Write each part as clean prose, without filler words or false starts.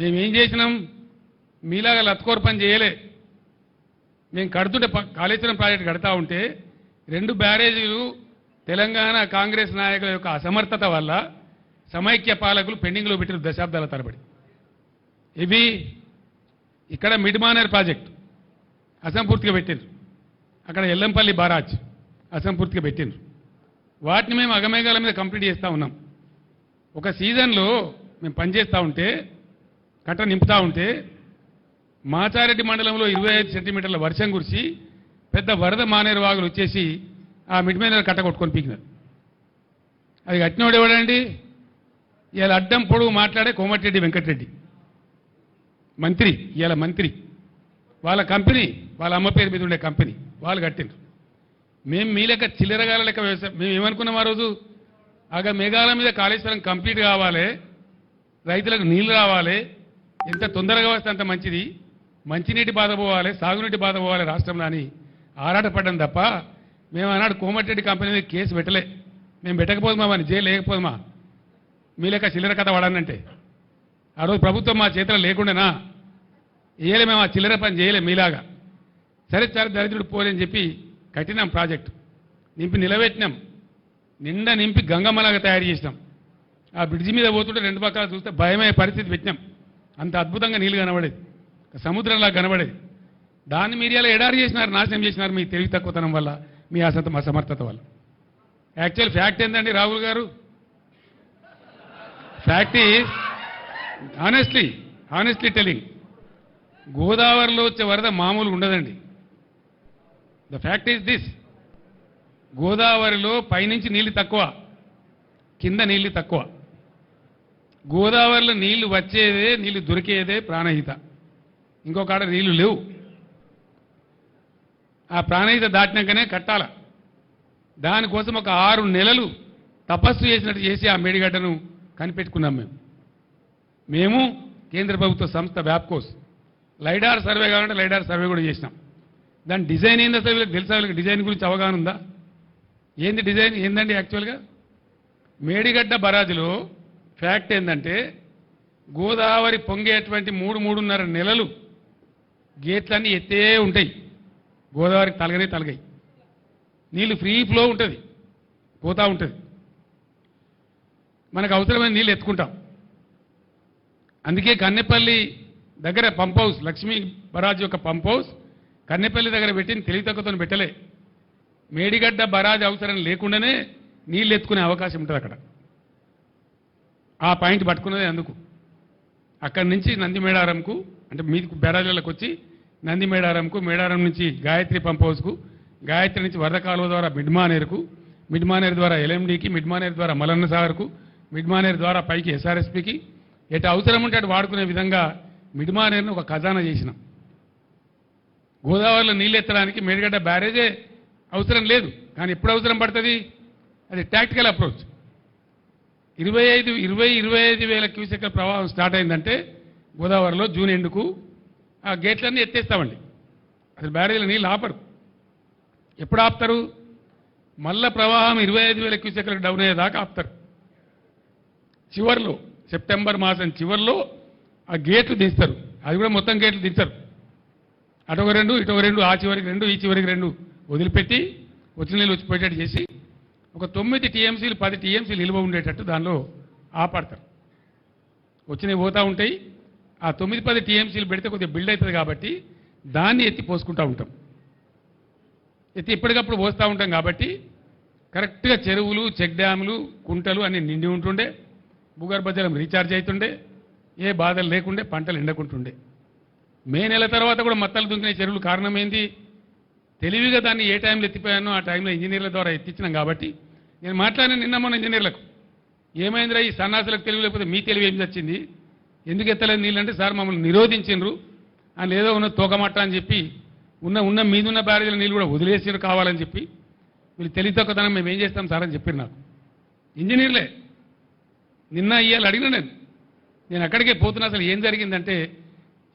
మేమేం చేసినాం? మీలాగా లత్కోర్ పని చేయలే. మేము కడుతుంటే కాళేశ్వరం ప్రాజెక్టు కడతా ఉంటే 2 బ్యారేజీలు తెలంగాణ కాంగ్రెస్ నాయకుల యొక్క అసమర్థత వల్ల సమైక్య పాలకులు పెండింగ్లో పెట్టిన దశాబ్దాల తరబడి. ఇవి ఇక్కడ మిడ్మానేర్ ప్రాజెక్టు అసంపూర్తిగా పెట్టిండ్రు. అక్కడ ఎల్లంపల్లి బారాజ్ అసంపూర్తిగా పెట్టిండ్రు. వాటిని మేము అగమేఘాల మీద కంప్లీట్ చేస్తూ ఉన్నాం. ఒక సీజన్లో మేము పనిచేస్తూ ఉంటే కట్ట నింపుతూ ఉంటే మాచారెడ్డి మండలంలో 25 సెంటీమీటర్ల వర్షం కురిసి పెద్ద వరద మానేరు వాగులు వచ్చేసి ఆ మిడ్మానేర్ కట్ట కొట్టుకొని పీకినారు. అది కట్టినోడు ఎవడండి? ఇవాళ అడ్డం పొడుగు మాట్లాడే కోమటిరెడ్డి వెంకటరెడ్డి మంత్రి, ఇవాళ మంత్రి. వాళ్ళ కంపెనీ, వాళ్ళ అమ్మ పేరు మీద ఉండే కంపెనీ వాళ్ళు కట్టిండ్రు. మేము మీ లెక్క చిల్లరగాల లెక్క వ్యవసాయం. మేము ఏమనుకున్నాం ఆ రోజు? మేఘాల మీద కాళేశ్వరం కంప్లీట్ కావాలి, రైతులకు నీళ్లు రావాలి, ఎంత తొందరగా వస్తే అంత మంచిది, మంచినీటి బాధ పోవాలి, సాగునీటి బాధ పోవాలి రాష్ట్రంలో అని ఆరాటపడ్డాం తప్ప మేము ఆనాడు కోమటిరెడ్డి కంపెనీ మీద కేసు పెట్టలే. మేము పెట్టకపోదుమా, అని జైలు లేకపోదుమా? మీ లెక్క చిల్లర కథ వాడానంటే ఆ రోజు ప్రభుత్వం మా చేతిలో లేకుండానా? వేయలే, మేము ఆ చిల్లర పని చేయలే మీలాగా. సరే సరే దరిద్రుడు పోలేని చెప్పి కట్టినాం, ప్రాజెక్టు నింపి నిలబెట్టినాం, నిండా నింపి గంగమ్మలాగా తయారు చేసినాం. ఆ బ్రిడ్జి మీద పోతుంటే 2 పక్కల చూస్తే భయమయ్యే పరిస్థితి పెట్టినాం. అంత అద్భుతంగా నీళ్ళు కనబడేది, సముద్రంలా కనబడేది. దాన్ని మీరు ఇలా ఎడారి చేసినారు, నాశనం చేసినారు మీ తెలివి తక్కువతనం వల్ల, మీ అసమర్థత వల్ల. యాక్చువల్ ఫ్యాక్ట్ ఏంటండి రాహుల్ గారు? ఫ్యాక్ట్ ఈజ్ హానెస్ట్లీ టెలింగ్, గోదావరిలో వచ్చే వరద మామూలుగా ఉండదండి. ద ఫ్యాక్ట్ ఈజ్ దిస్, గోదావరిలో పైనుంచి నీళ్లు తక్కువ, కింద నీళ్లు తక్కువ. గోదావరిలో నీళ్లు వచ్చేదే, నీళ్లు దొరికేదే ప్రాణహిత. ఇంకొక ఆడ నీళ్లు లేవు. ఆ ప్రాణహిత దాటినాకనే కట్టాల. దానికోసం ఒక 6 నెలలు తపస్సు చేసినట్టు చేసి ఆ మేడిగడ్డను కనిపెట్టుకున్నాం. మేము కేంద్ర ప్రభుత్వ సంస్థ వ్యాప్కోస్ లైడార్ సర్వే కావాలంటే లైడార్ సర్వే కూడా చేసినాం. దాని డిజైన్ ఏంది అసలు వీళ్ళకి తెలుసా? వీళ్ళకి డిజైన్ గురించి అవగాహన ఉందా? ఏంది డిజైన్ ఏందండి? యాక్చువల్గా మేడిగడ్డ బరాజులో ఫ్యాక్ట్ ఏంటంటే గోదావరి పొంగేటువంటి 3-3.5 నెలలు గేట్లన్నీ ఎత్తే ఉంటాయి. గోదావరికి తలగాయి, నీళ్లు ఫ్రీ ఫ్లో ఉంటుంది, పోతూ ఉంటుంది. మనకు అవసరమైన నీళ్ళు ఎత్తుకుంటాం. అందుకే కన్నెపల్లి దగ్గర పంప్ హౌస్, లక్ష్మీ బరాజ్ యొక్క పంప్ హౌస్ కన్నెపల్లి దగ్గర పెట్టిన తెలివి తక్కువతో పెట్టలే. మేడిగడ్డ బరాజ్ అవసరం లేకుండానే నీళ్ళు ఎత్తుకునే అవకాశం ఉంటుంది అక్కడ. ఆ పాయింట్ పట్టుకున్నదే అందుకు. అక్కడి నుంచి నందిమేడారంకు, అంటే మీది బరాజులకు వచ్చి నందిమేడారంకు, మేడారం నుంచి గాయత్రి పంప్ హౌస్కు, గాయత్రి నుంచి వరద కాలువ ద్వారా మిడ్మానేరుకు, మిడ్మానేరు ద్వారా ఎల్ఎండికి, మిడ్మానేరు ద్వారా మలన్న సాగర్కు, మిడ్మానేరు ద్వారా పైకి ఎస్ఆర్ఎస్పికి, ఎటు అవసరం ఉంటే అటు వాడుకునే విధంగా మిడ్మానేరును ఒక ఖజానా చేసినాం. గోదావరిలో నీళ్ళు ఎత్తడానికి మేడిగడ్డ బ్యారేజే అవసరం లేదు, కానీ ఎప్పుడు అవసరం పడుతుంది? అది టాక్టికల్ అప్రోచ్. 25 వేల క్యూసెక్ల ప్రవాహం స్టార్ట్ అయిందంటే గోదావరిలో జూన్ ఎండుకు ఆ గేట్లన్నీ ఎత్తేస్తామండి. అసలు బ్యారేజీలో నీళ్ళు ఆపరు. ఎప్పుడు ఆపుతారు? మళ్ళా ప్రవాహం 25 వేల క్యూసెక్లకు డౌన్ అయ్యేదాకా ఆపుతారు. చివరిలో సెప్టెంబర్ మాసం చివరిలో ఆ గేట్లు దించుతారు. అది కూడా మొత్తం గేట్లు దించరు. అటొక 2, ఇటొక 2, ఆ చివరికి 2, ఈ చివరికి 2 వదిలిపెట్టి వచ్చిన నీళ్ళు వచ్చిపోయేటట్టు చేసి ఒక 9 టీఎంసీలు 10 టీఎంసీలు నిల్వ ఉండేటట్టు దానిలో ఆపడతారు. వచ్చినవి పోతూ ఉంటాయి. ఆ 9-10 టీఎంసీలు పెడితే కొద్దిగా బిల్డ్ అవుతుంది కాబట్టి దాన్ని ఎత్తి పోసుకుంటూ ఉంటాం. ఎత్తి ఎప్పటికప్పుడు పోస్తూ ఉంటాం కాబట్టి కరెక్ట్గా చెరువులు, చెక్ డ్యాములు, కుంటలు అన్నీ నిండి ఉంటుండే, భూగర్భ జలం రీఛార్జ్ అవుతుండే, ఏ బాధలు లేకుండే, పంటలు ఎండకుంటుండే. మే నెల తర్వాత కూడా మత్తలు దుంకిన చెరువులు కారణం ఏంది? తెలివిగా దాన్ని ఏ టైంలో ఎత్తిపోయానో ఆ టైంలో ఇంజనీర్ల ద్వారా ఎత్తించినాం. కాబట్టి నేను మాట్లాడిన నిన్న మొన్న ఇంజనీర్లకు, ఏమైందిరా ఈ సన్నాసులకు తెలివి లేకపోతే మీ తెలివి ఏం వచ్చింది, ఎందుకు ఎత్తలేదు నీళ్ళు అంటే, సార్ మమ్మల్ని నిరోధించిండ్రు అని ఏదో ఉన్న తోకమట్ట అని చెప్పి ఉన్న మీదున్న బ్యారేజీల నీళ్ళు కూడా వదిలేసిరు కావాలని చెప్పి, వీళ్ళు తెలివి తక్కువతనం మేము ఏం చేస్తాం సార్ అని చెప్పారు నాకు ఇంజనీర్లే. నిన్న ఇవాళ అడిగిన నేను అక్కడికే పోతున్నా. అసలు ఏం జరిగిందంటే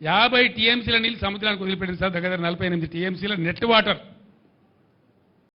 50 టీఎంసీల నీళ్ళు సముద్రానికి వదిలిపెట్టింది సార్. దగ్గర 48 టీఎంసీల నెట్ వాటర్